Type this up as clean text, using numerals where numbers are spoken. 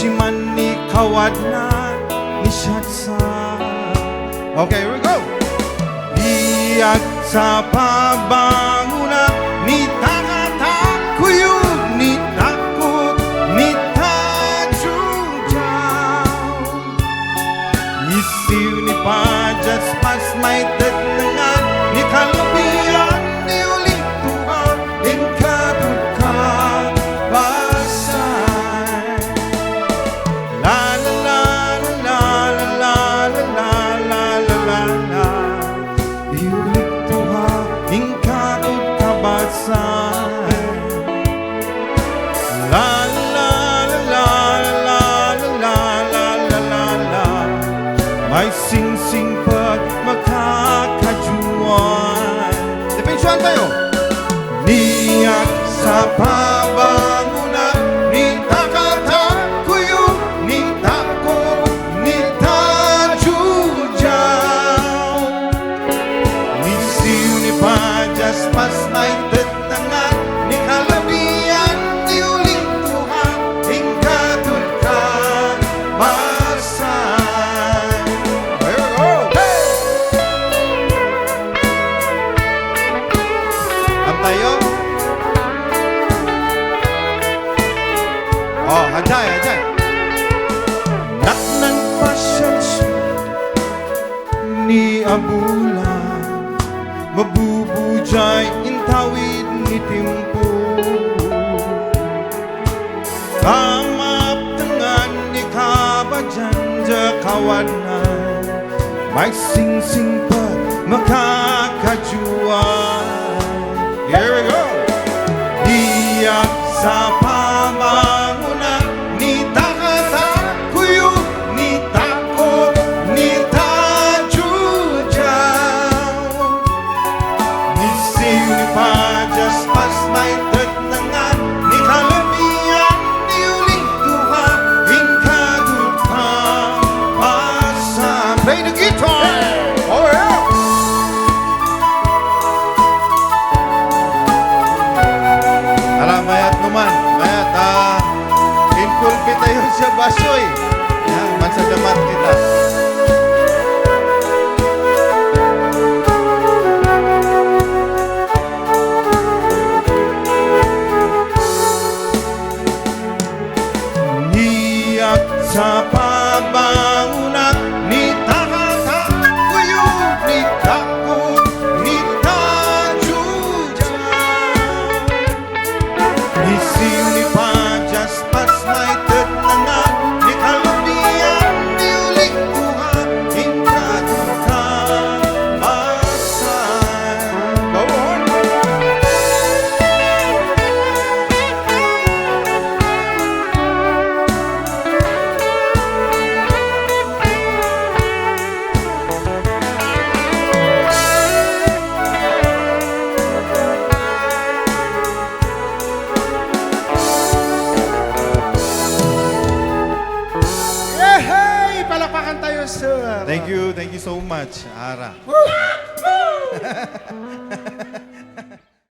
Shiman ni kawad na ni Shatsa. Okay, here we go. Iyak sa pabanguna ni takatakuyo ni takot ni tajujaw. Isiw ni pajas pas may tatnangan ni kalabian ni uling tuha in katutka basay. La la la la la la la la la la la la iulit tuha in katutka basay. La la la la la la la la la la may sing-sing pag makakajuan. Depensyuan tayo. Niyak sa pabanguna ni takatakuyo ni tako ni tajujaw. Ni siw ni pajas pas may tetnangan ni kalabian ni uling tuha ingkatun ka basay. Here we go! Hey! Am tayo? Oh, hajay, hajay. Naknan pasyal siya ni Abula, mabubujay intawid ni Timpo. Kamap tangan ni Kabadyan ja kawanan, may sing-sing pa makakajuan. Here we go! Iyak sa pamanguna ni takatakuyo ni tako ni tajujaw. Ni siw ni pajas pas may tatnangan ni kalabian ni uling tuha ingkadut pa basa. Play the guitar! Oh yeah! Mayat naman, mayat inculpit tayo sa basoy. Yan, mansadamat kita. Niyak sa pabanguna ni takatakuyo ni takot ni tajujaw. Ni siw ni pajas pas may tatnangan ni kalabian ni uling tuha ingkatun ka basay. Go on! Hey! Palakpakan tayo, sir. Thank you so much, Ara.